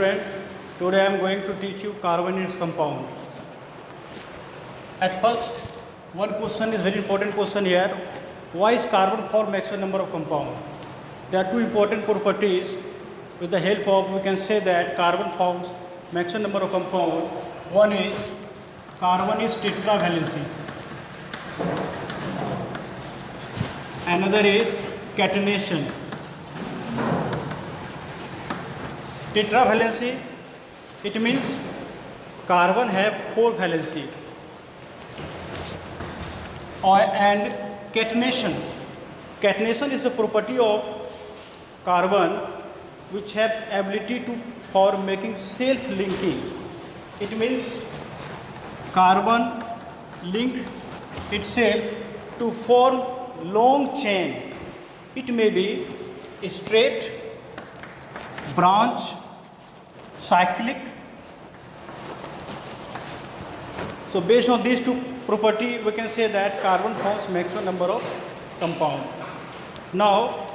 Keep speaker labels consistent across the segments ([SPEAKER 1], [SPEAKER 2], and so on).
[SPEAKER 1] student, today I am going to teach you carbon and its compound. At first, one question is very important question here. Why is carbon form maximum number of compound? There are two important properties. With the help of, we can say that carbon forms maximum number of compound. One is carbon is tetravalency. Another is catenation. Tetravalency, it means carbon have 4 valency. And catenation is a property of carbon which have ability for making self-linking. It means carbon link itself to form long chain. It may be straight, branch, cyclic. So based on these two properties, we can say that carbon forms maximum number of compound. Now,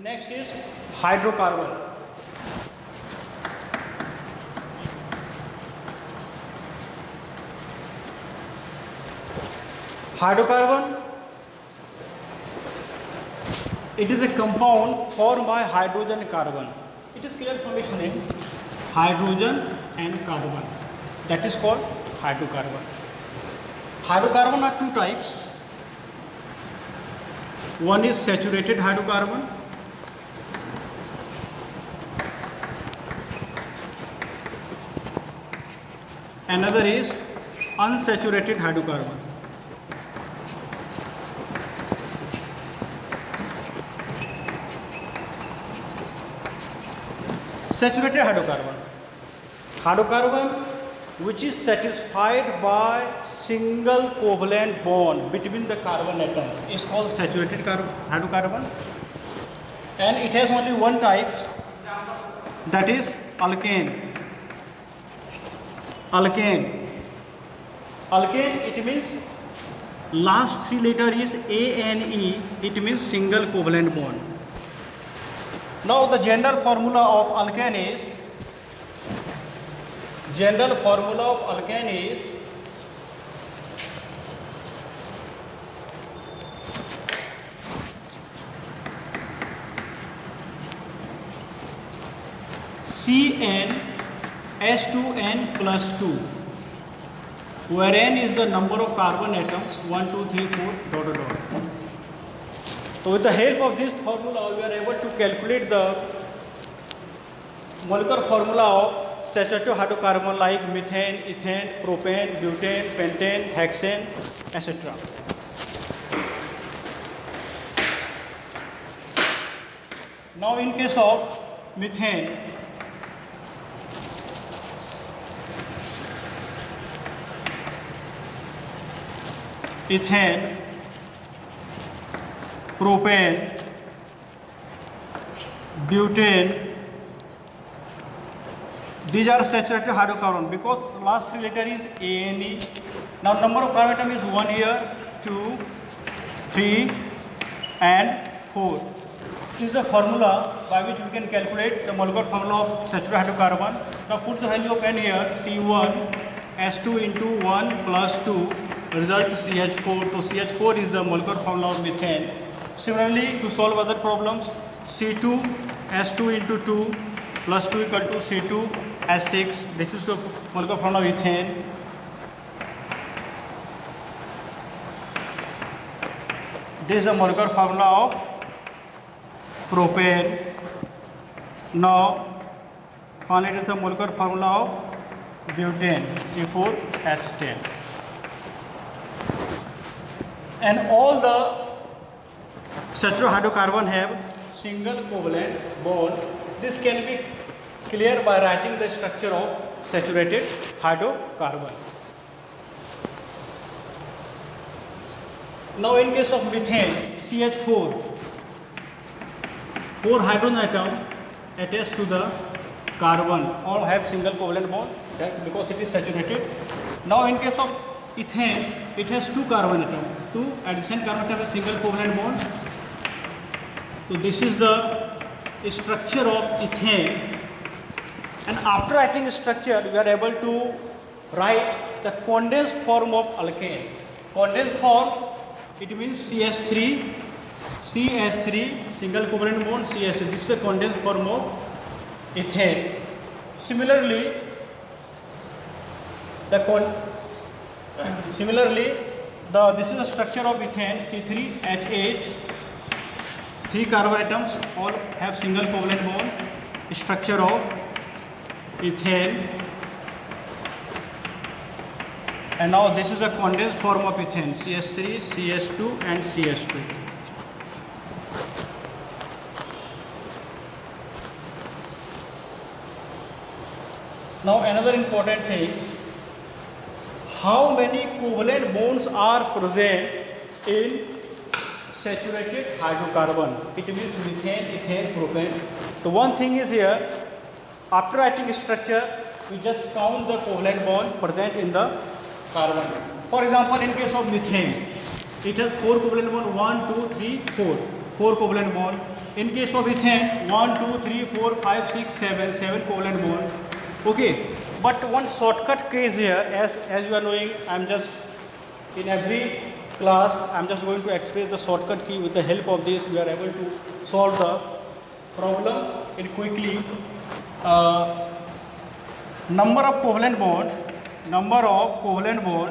[SPEAKER 1] next is hydrocarbon. Hydrocarbon, it is a compound formed by hydrogen and carbon. It is clear from its name, hydrogen and carbon. That is called hydrocarbon. Hydrocarbon are two types. One is saturated hydrocarbon. Another is unsaturated hydrocarbon. Saturated hydrocarbon. Hydrocarbon which is satisfied by single covalent bond between the carbon atoms is called saturated hydrocarbon. And it has only one type, that is alkane. Alkane, it means last 3 letter is ANE, it means single covalent bond. Now the general formula of alkane is, CnH2n plus 2, where n is the number of carbon atoms, 1, 2, 3, 4, dot, dot, dot. So with the help of this formula, we are able to calculate the molecular formula of saturated hydrocarbon like methane, ethane, propane, butane, pentane, hexane, etc. Now in case of methane, ethane, propane, butane, these are saturated hydrocarbon because last 3 letter is ANE. Now number of carbon atom is 1 here, 2, 3 and 4. This is the formula by which we can calculate the molecular formula of saturated hydrocarbon. Now put the value of n here, C1H2 into 1 plus 2 result CH4. So CH4 is the molecular formula of methane. Similarly, to solve other problems, C2H2 into 2 plus 2 equal to C2H6. This is the molecular formula of ethane. This is the molecular formula of propane. Now, finally, it is the molecular formula of butane, C4H10. And all the saturated hydrocarbon have single covalent bond. This can be clear by writing the structure of saturated hydrocarbon. Now in case of methane, CH4, 4 hydrogen atom attached to the carbon, all have single covalent bond because it is saturated. Now in case of ethane, it has two carbon atoms, two adjacent carbon atoms, single covalent bond. So this is the structure of ethane, and after writing structure we are able to write the condensed form of alkane. Condensed form, it means CH3, single covalent bond CH3. This is the condensed form of ethane. Similarly, this is the structure of ethane, C3H8. Three carbon atoms, all have single covalent bond. Structure of ethane. And now this is a condensed form of ethane, CH3, CH2 and CH2. Now another important thing is how many covalent bonds are present in saturated hydrocarbon. It means methane, ethane, propane. So one thing is here, after writing structure, we just count the covalent bond present in the carbon. For example, in case of methane, it has 4 covalent bond, 1, 2, 3, 4. 4 covalent bond. In case of ethane, 1, 2, 3, 4, 5, 6, 7. 7 covalent bond. Okay. But one shortcut case here, as you are knowing, I'm just in every class, I'm just going to express the shortcut key. With the help of this, we are able to solve the problem in quickly. Number of covalent bond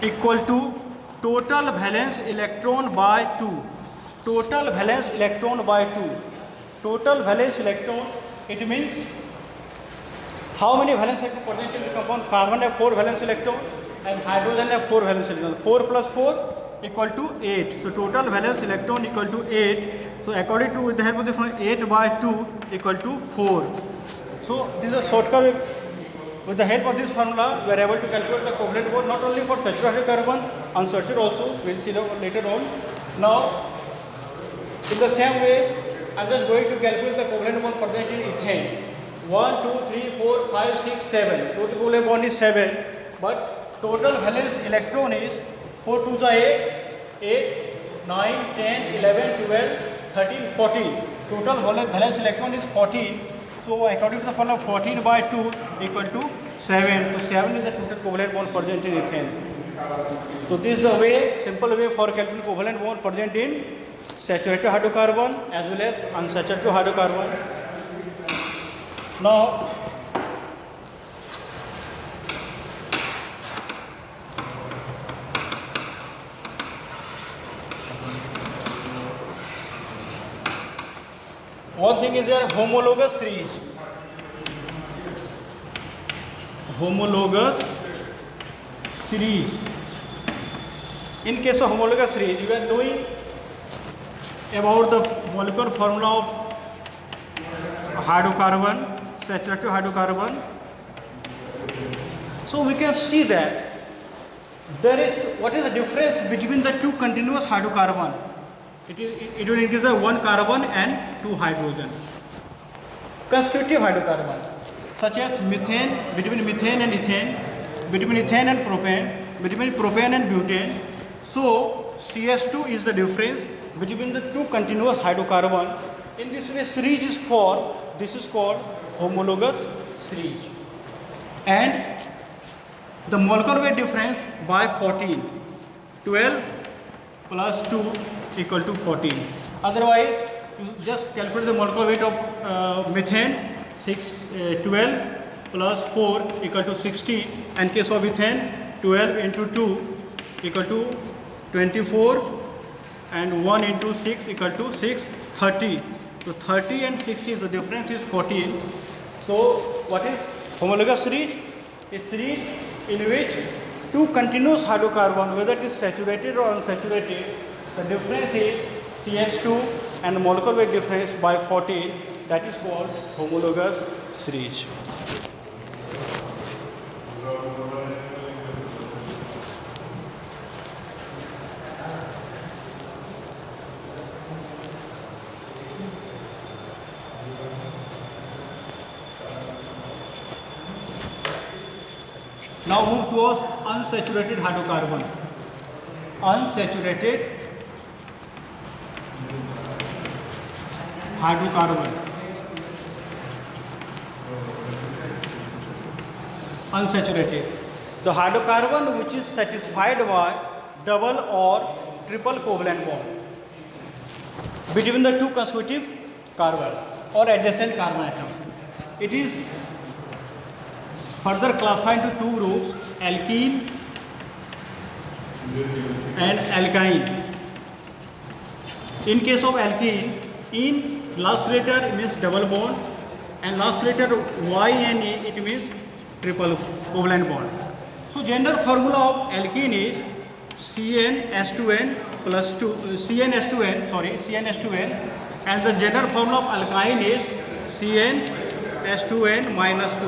[SPEAKER 1] equal to total valence electron by 2. Total valence electron by 2. Total valence electron, it means how many valence electron present in the compound. Carbon have 4 valence electron and hydrogen have 4 valence electron. 4 plus 4 equal to 8. So total valence electron equal to 8. So according to, with the help of the formula, 8 by 2 equal to 4. So this is a shortcut. With the help of this formula, we are able to calculate the covalent bond not only for saturated carbon, unsaturated also. We will see later on. Now, in the same way, I am just going to calculate the covalent bond present in ethane. 1, 2, 3, 4, 5, 6, 7. Total covalent bond is 7. But total valence electron is 4 to the 8, 9, 10, 11, 12, 13, 14. Total valence electron is 14. So according to the formula, 14 by 2 equal to 7. So 7 is the total covalent bond present in ethane. So this is the way, simple way for calculating covalent bond present in saturated hydrocarbon as well as unsaturated hydrocarbon. Now, one thing is here, homologous series. Homologous series. In case of homologous series, you are knowing about the molecular formula of hydrocarbon, saturated hydrocarbon. So we can see that there is, what is the difference between the two continuous hydrocarbon? It will increase the 1 carbon and 2 hydrogen. Consecutive hydrocarbon, such as methane, between methane and ethane, between ethane and propane, between propane and butane. So CH2 is the difference between the two continuous hydrocarbon. In this way, series is formed. This is called homologous series. And the molecular weight difference by 14. 12 plus 2 equal to 14. Otherwise, you just calculate the molecular weight of methane. 12 plus 4 equal to 16. And case of ethane, 12 into 2 equal to 24. And 1 into 6 equal to 6, 30. So 30 and 60, the difference is 14. So what is homologous series? A series in which two continuous hydrocarbon, whether it is saturated or unsaturated, the difference is CH2 and the molecular weight difference by 14. That is called homologous series. Now move towards unsaturated hydrocarbon. Unsaturated hydrocarbon. Unsaturated. The hydrocarbon which is satisfied by double or triple covalent bond between the two consecutive carbon or adjacent carbon atoms. It is further classified into two groups, alkene and alkyne. In case of alkene, in last letter means double bond and last letter YNA it means triple covalent bond. So general formula of alkene is CnH2n plus 2 CnH2n and the general formula of alkyne is CnH2n minus 2,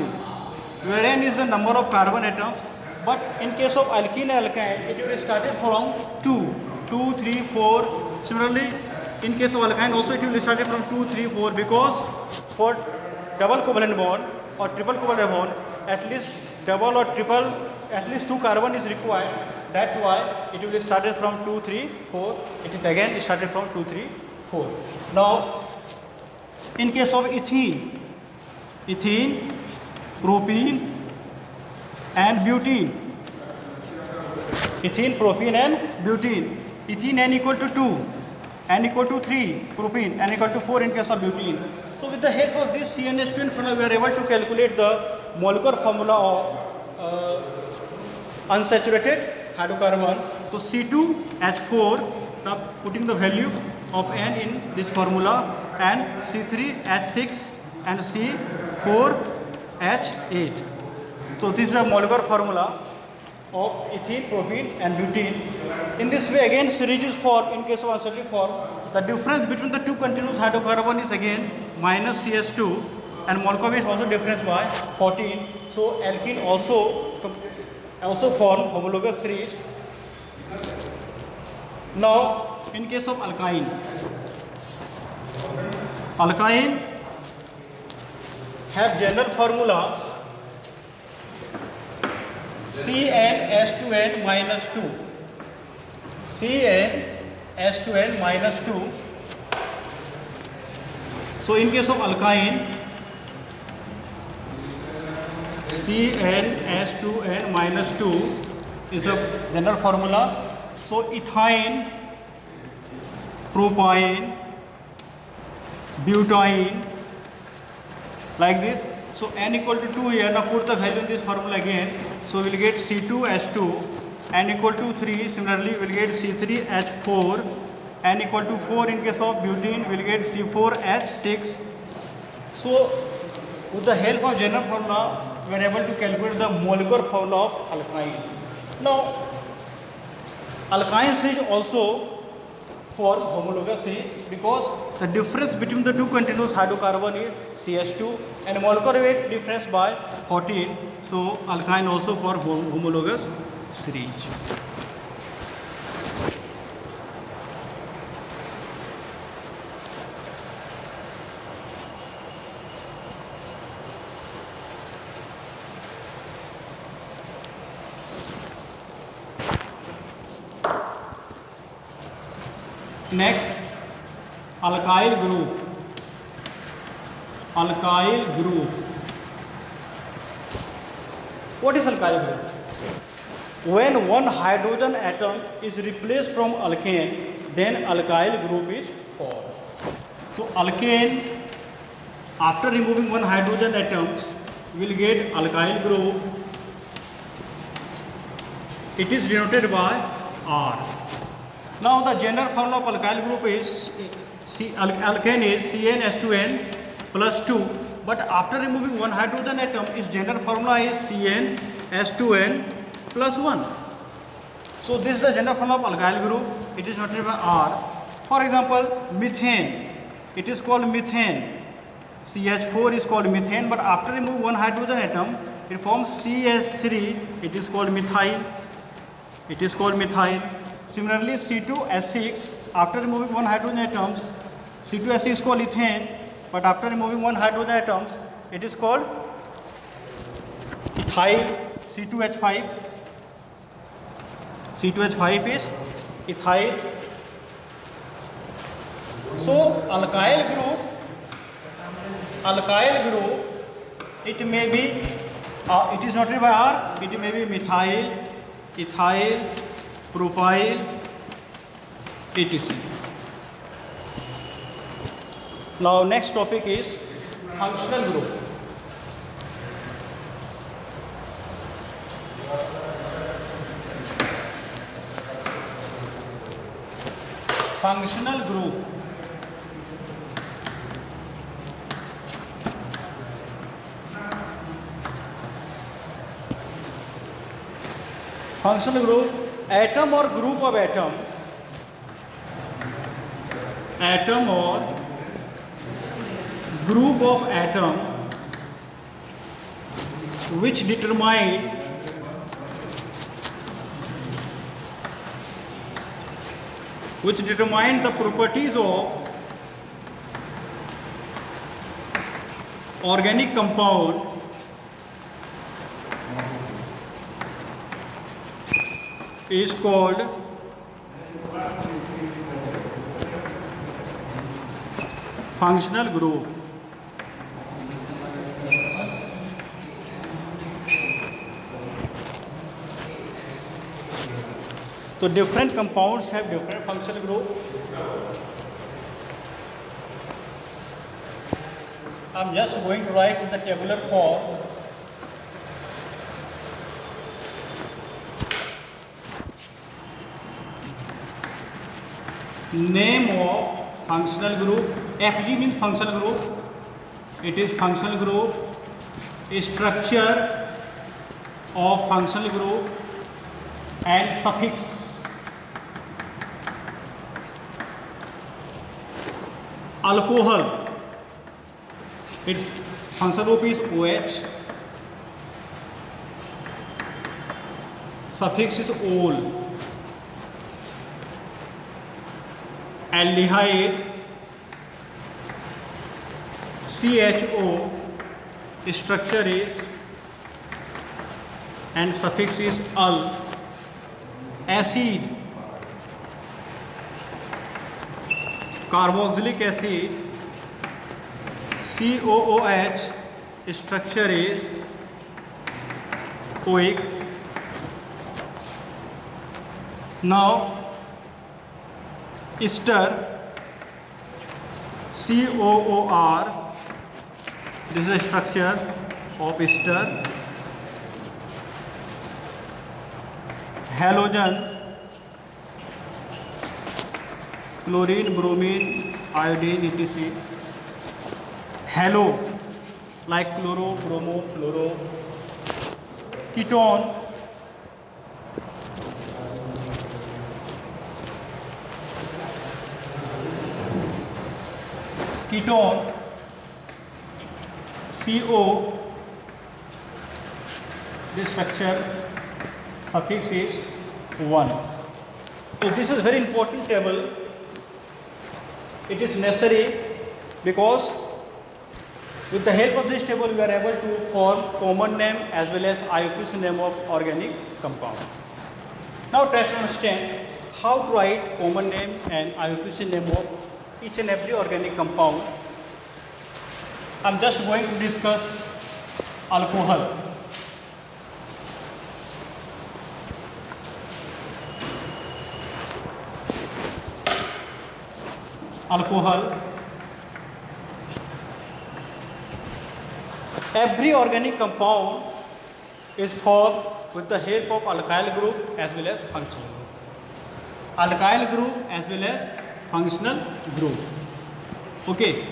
[SPEAKER 1] wherein is the number of carbon atoms, but in case of alkene and alkyne it will be started from 2, 3, 4. Similarly in case of alkyne also it will be started from 2, 3, 4 because for double covalent bond or triple covalent bond at least double or triple at least 2 carbon is required. That's why it will be started from 2, 3, 4. It is again started from 2, 3, 4. Now in case of ethene, propene and butene. Ethene, propene and butene. Ethene N equal to 2, N equal to 3, propene, N equal to 4 in case of butene. So with the help of this CnH2n formula we are able to calculate the molecular formula of unsaturated hydrocarbon. So C2H4, now putting the value of N in this formula, and C3H6 and C4H8. So this is a molecular formula of ethene, propene and butene. In this way again series is formed in case of unsaturated form. The difference between the two continuous hydrocarbon is again minus CH2 and molecular weight is also difference by 14. So alkene also form homologous series. Now in case of alkyne have general formula CnH2n minus 2. CnH2n minus 2. So in case of alkyne CnH2n minus 2 is a general formula. So ethyne, propyne, butane, like this. So N equal to 2 here. Now put the value in this formula again. So we will get C2H2, N equal to 3. Similarly, we will get C3H4, N equal to 4 in case of butene. We will get C4H6. So with the help of general formula, we are able to calculate the molecular formula of alkyne. Now, alkyne series also for homologous series because the difference between the two continuous hydrocarbon is CH2 and molecular weight difference by 14. So alkyne also for homologous series. Next, alkyl group. Alkyl group. What is alkyl group? When one hydrogen atom is replaced from alkane, then alkyl group is formed. So alkane, after removing one hydrogen atom, will get alkyl group. It is denoted by R. Now the general formula of alkyl group is alkane is CnH2n plus 2, but after removing one hydrogen atom, its general formula is CnH2n plus 1. So this is the general formula of alkyl group. It is denoted by R. For example, methane. It is called methane. CH4 is called methane, but after removing one hydrogen atom, it forms CH3. It is called methyl. It is called methyl. Similarly, C2H6, after removing one hydrogen atoms, C2H6 is called ethane, but after removing one hydrogen atoms, it is called ethyl. C2H5. C2H5 is ethyl. So alkyl group, it may be, it is noted by R, it may be methyl, ethyl, propyl, etc. Now next topic is functional group. Functional group. Functional group, atom or group of atom, atom or group of atom which determine the properties of organic compound is called functional group. So different compounds have different functional group. I'm just going to write in the tabular form. Name of functional group. FG means functional group. It is functional group. Structure of functional group and suffix. Alcohol, its functional group is OH, suffix is ol. Aldehyde, CHO, structure is and suffix is al. Acid, carboxylic acid, COOH, structure is OIC. Now ester, COOR, this is the structure of ester. Halogen, chlorine, bromine, iodine, etc. Halo, like chloro, bromo, fluoro. Ketone, CO, this structure suffix is 1. So this is very important table. It is necessary because with the help of this table we are able to form common name as well as IUPAC name of organic compound. Now try to understand how to write common name and IUPAC name of each and every organic compound. I am just going to discuss alcohol. Alcohol. Every organic compound is formed with the help of alkyl group as well as functional group. Alkyl group as well as functional group. Okay.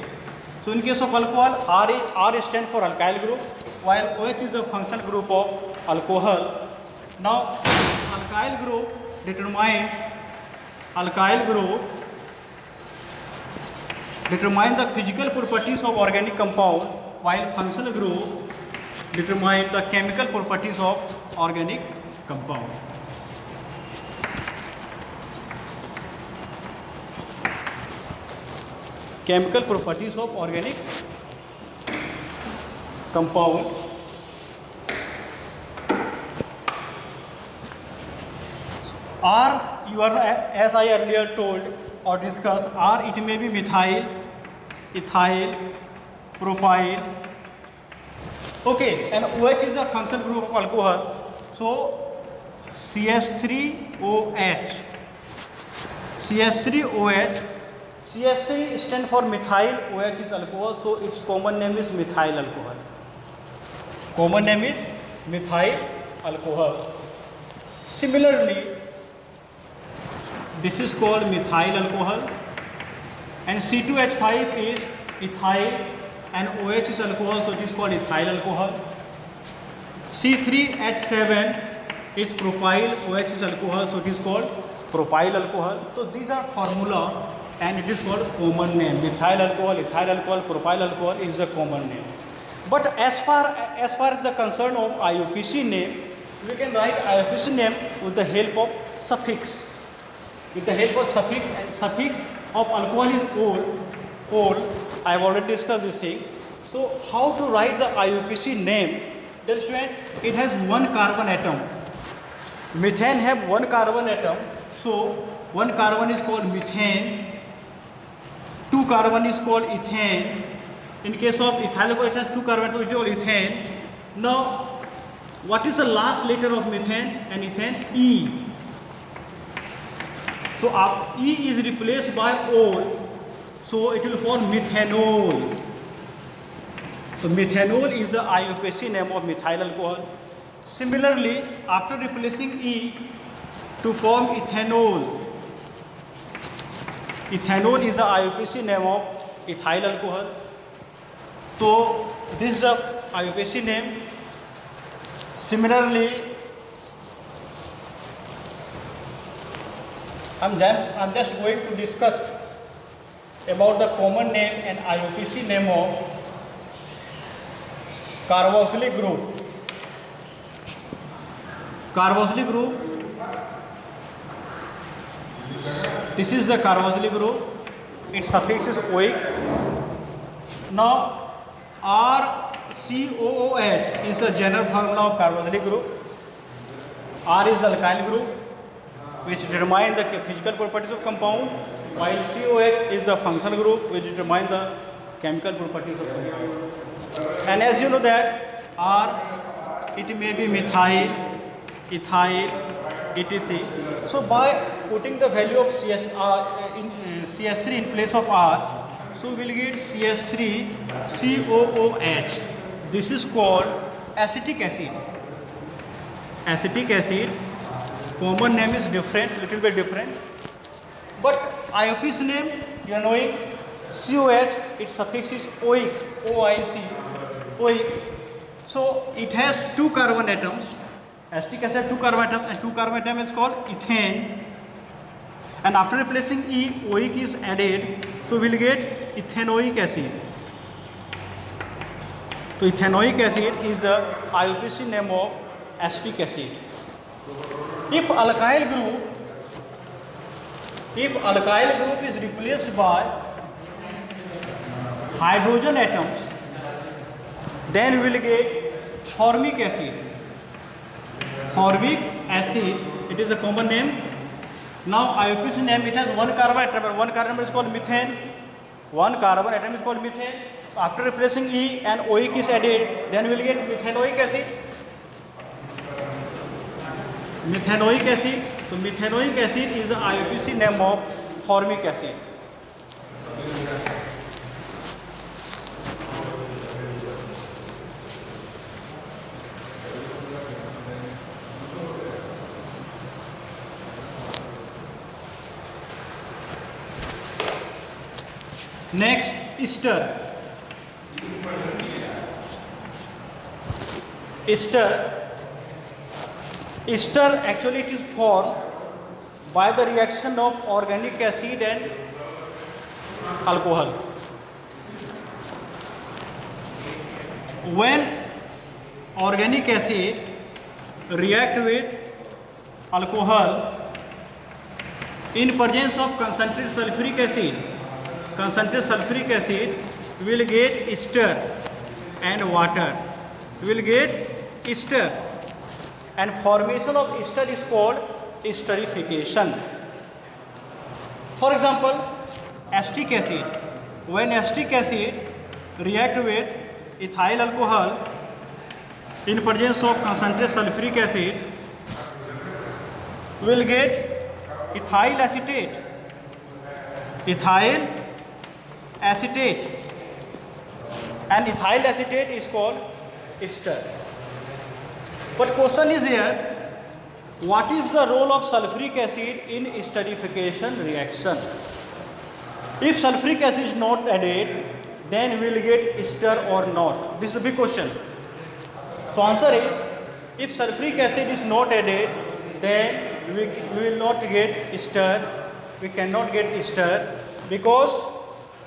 [SPEAKER 1] So in case of alcohol, R stands for alkyl group, while OH is the functional group of alcohol. Now alkyl group determine the physical properties of organic compound, while functional group determine the chemical properties of organic compound. Chemical properties of organic compound. or you are, as I earlier told or discussed, or it may be methyl, ethyl, propyl. Okay, and OH is a functional group of alcohol. So CH3OH. CH3OH. CH3 stands for methyl, OH is alcohol, so its common name is methyl alcohol. Common name is methyl alcohol. Similarly, this is called methyl alcohol, and C2H5 is ethyl, and OH is alcohol, so it is called ethyl alcohol. C3H7 is propyl, OH is alcohol, so it is called propyl alcohol. So these are formula and it is called common name. Methyl alcohol, ethyl alcohol, propyl alcohol is the common name. But as far as the concern of IUPAC name, we can write IUPAC name with the help of suffix. With the help of suffix, and suffix of alcohol is ol. I have already discussed these things. So how to write the IUPAC name? That is when it has one carbon atom. Methane have one carbon atom, so one carbon is called methane, two carbon is called ethane. In case of ethyl alcohol, it has two carbons, so it is called ethane. Now, what is the last letter of methane and ethane? E. So E is replaced by ol, so it will form methanol. So methanol is the IUPAC name of methyl alcohol. Similarly, after replacing E to form ethanol, ethanol is the IUPAC name of ethyl alcohol. So this is the IUPAC name. Similarly, I'm just going to discuss about the common name and IUPAC name of carboxylic group. Carboxylic group. This is the carboxylic group. Its suffix is OIC. Now, RCOOH is a general formula of carboxylic group. R is the alkyl group, which determines the physical properties of compound, while COH is the functional group, which determines the chemical properties of compound. And as you know that R, it may be methyl, ethyl, etc. So by putting the value of CH3 in place of R, so we will get CH3COOH. This is called acetic acid. Acetic acid. Common name is different, little bit different. But IUPAC name, you are knowing, COH, its suffix is OIC, OIC, OIC. So it has two carbon atoms. Acetic acid, two carbon atoms, and two carbon atom is called ethane. And after replacing E, OIC is added, so we will get ethanoic acid. So ethanoic acid is the IUPAC name of acetic acid. If alkyl group is replaced by hydrogen atoms, then we will get formic acid. Formic acid, it is a common name. Now IUPAC name, it has one carbon atom, and one carbon is called methane. One carbon atom is called methane. After replacing E and OIC is added, then we will get methanoic acid. Methanoic acid. So methanoic acid is the IUPAC name of formic acid. Next, ester. Ester actually it is formed by the reaction of organic acid and alcohol. When organic acid react with alcohol in presence of concentrated sulfuric acid, we will get ester and water. We will get ester, and formation of ester is called esterification. For example, acetic acid. When acetic acid react with ethyl alcohol in presence of concentrated sulfuric acid, we will get ethyl acetate. Ethyl acetate, and ethyl acetate is called ester. But question is here, what is the role of sulfuric acid in esterification reaction? If sulfuric acid is not added, then we will get ester or not. This is a big question. So answer is, if sulfuric acid is not added, then we will not get ester. We cannot get ester because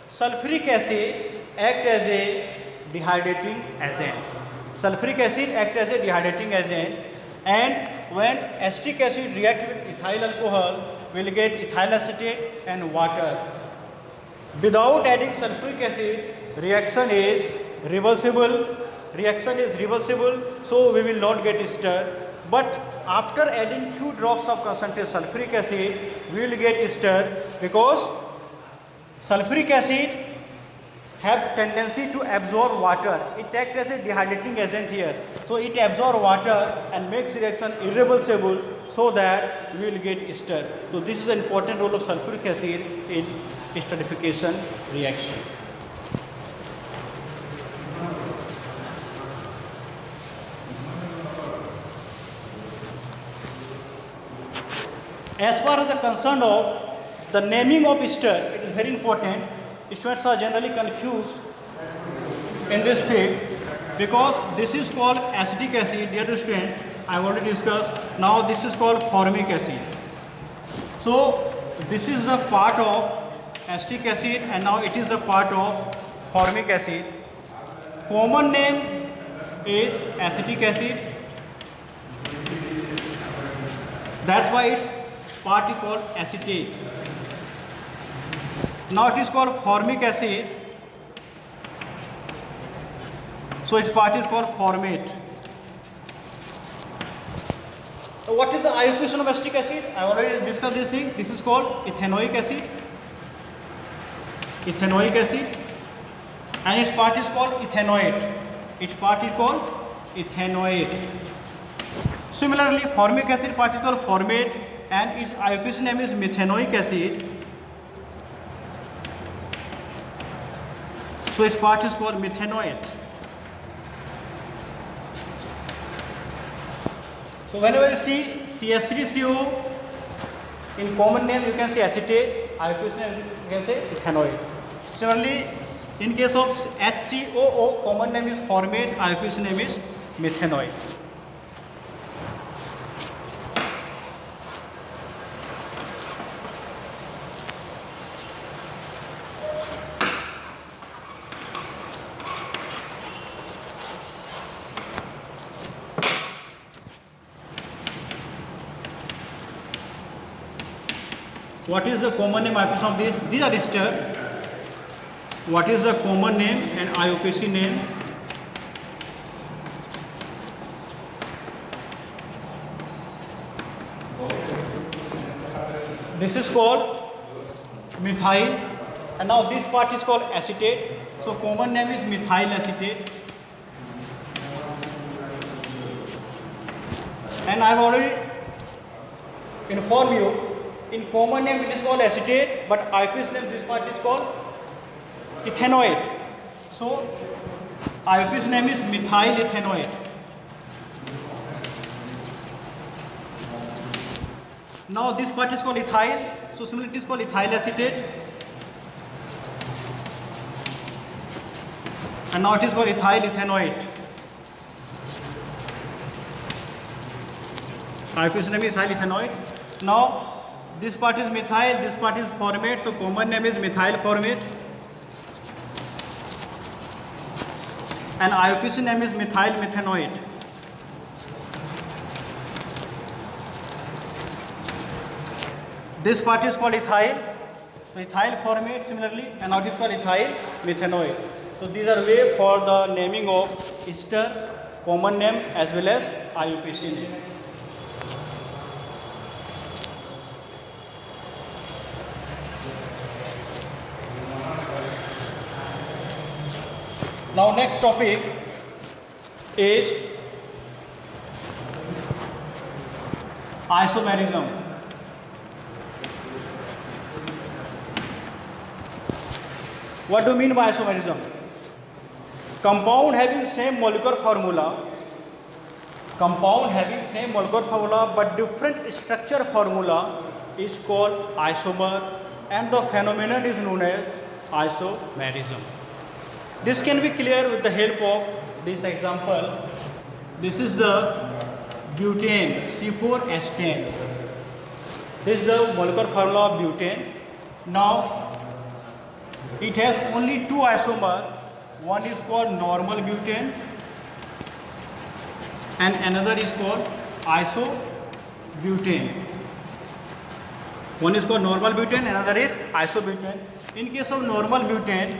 [SPEAKER 1] sulfuric acid act as a dehydrating agent. Sulfuric acid act as a dehydrating agent, and when acetic acid react with ethyl alcohol, we will get ethyl acetate and water. Without adding sulfuric acid, reaction is reversible. So we will not get ester. But after adding few drops of concentrated sulfuric acid, we will get ester because sulfuric acid have tendency to absorb water. It acts as a dehydrating agent here. So it absorbs water and makes reaction irreversible, so that we will get ester. So this is an important role of sulfuric acid in esterification reaction. As far as the concern of the naming of ester, it is very important. Students are generally confused in this field because this is called acetic acid. Dear student, I have already discussed. Now this is called formic acid. So this is a part of acetic acid, and now it is a part of formic acid. Common name is acetic acid. That's why its part is called acetate. Now it is called formic acid, so its part is called formate. So what is the iocation of acetic acid? I already discussed this thing. This is called ethanoic acid. And its part is called ethanoate. Similarly, formic acid part is called formate, and its iocation name is methanoic acid. So its part is called methanoate. So whenever you see CH3CO, in common name you can say acetate, iocation name you can say ethanoate. Similarly, in case of HCOO, common name is formate, iocation name is methanoate. What is the common name iocation of this? These are ester. What is the common name and IUPAC name? This is called methyl, and now this part is called acetate. So common name is methyl acetate. And I have already informed you, in common name it is called acetate, but IUPAC name this part is called ethanoate. So IUPAC name is methyl ethanoate. Now this part is called ethyl, so similarly it is called ethyl acetate, and now it is called ethyl ethanoate. IUPAC name is ethyl ethanoate. Now this part is methyl, this part is formate, so common name is methyl formate, and IUPAC name is methyl methanoate. This part is called ethyl, so ethyl formate similarly, and now it is called ethyl methanoate. So these are way for the naming of ester, common name as well as IUPAC name. Now next topic is isomerism. What do you mean by isomerism? Compound having same molecular formula but different structure formula is called isomer, and the phenomenon is known as isomerism. This can be clear with the help of this example. This is the butane C4H10. This is the molecular formula of butane. Now it has only two isomers. One is called normal butane and another is called isobutane. One is called normal butane, another is isobutane. In case of normal butane,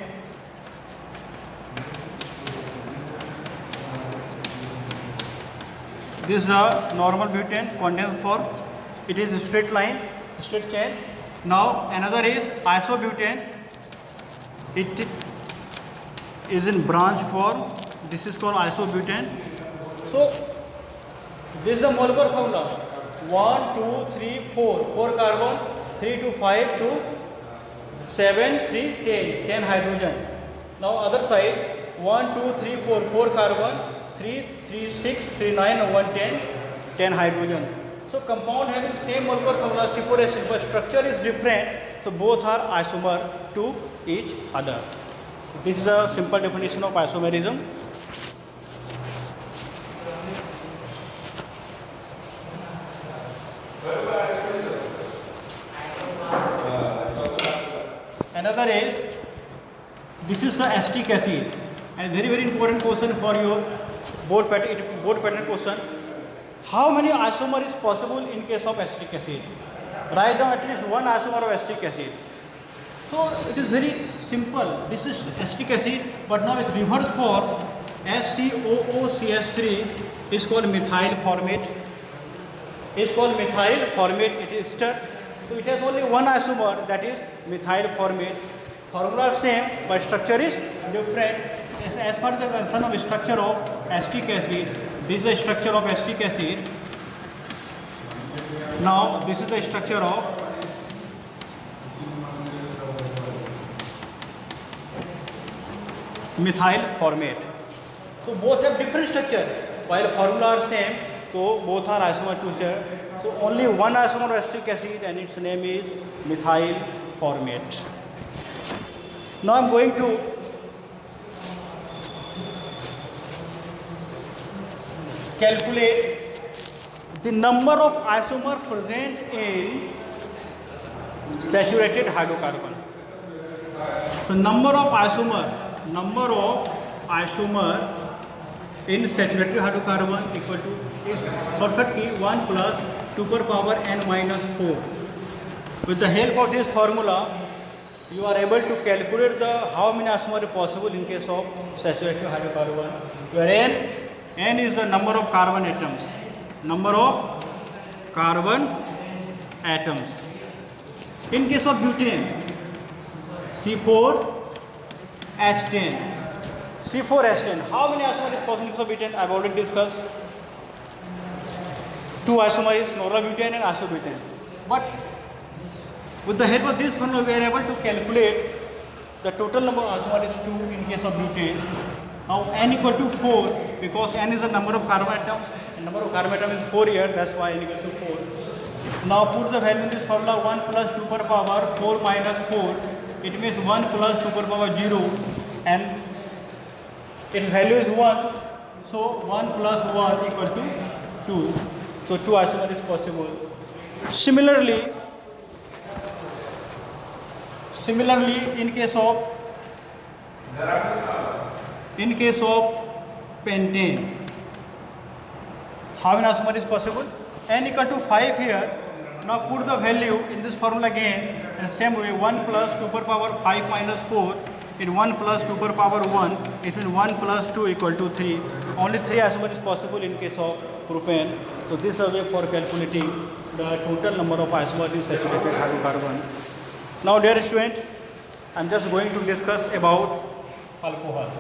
[SPEAKER 1] this is a normal butane condensed form. It is a straight line, straight chain. Now another is isobutane. It is in branch form. This is called isobutane. So this is the molecular formula: 1, 2, 3, 4. 4 carbon, 3 to 5 to 7, 3, 10. 10 hydrogen. Now other side: 1, 2, 3, 4. 4 carbon, 3, 3, 6, 3, 9, 1, 10. 10 hydrogen. So compound having same molecular formula C4H10, but structure is different. So both are isomer to each other. This is the simple definition of isomerism. Another is, this is the acetic acid, and very important question for your board pattern question. How many isomer is possible in case of acetic acid? Write down at least one isomer of acetic acid. So it is very simple. This is acetic acid, but now its reverse form SCOOCH3 is called methyl formate. It is ester. So it has only one isomer, that is methyl formate. Formula is same, but structure is different. As far as the concern of structure of acetic acid, this is the structure of acetic acid. Now this is the structure of methyl formate. So both have different structure, while formula are same. So both are isomer to each other. So only one isomer of acetic acid, and its name is methyl formate. Now I am going to calculate the number of isomer present in saturated hydrocarbon. So number of isomer in saturated hydrocarbon equal to is shortcut key 1 plus 2 power power n minus 4. With the help of this formula, you are able to calculate the how many isomer possible in case of saturated hydrocarbon, where n is the number of carbon atoms. In case of butane, C4H10. How many isomer is possible in case of butane? I have already discussed. Two isomer is normal butane and isobutane. But with the help of this formula, we are able to calculate the total number of isomer is 2 in case of butane. Now n equal to 4, because n is the number of carbon atoms, and number of carbon atoms is 4 here, that's why n equal to 4. Now put the value in this formula: 1 plus 2 power power 4 minus 4. It means 1 plus 2 power power 0, and its value is 1. So 1 plus 1 equal to 2. So 2 isomer is possible. Similarly, in case of pentane, how many isomer is possible? N equal to 5 here. Now put the value in this formula again, and same way: 1 plus 2 power 5 minus 4. In 1 plus 2 power 1, it means 1 plus 2 equal to 3. Only 3 isomer is possible in case of propane. So this is a way for calculating the total number of isomers in saturated hydrocarbon. Now dear student, I am just going to discuss about alcohol.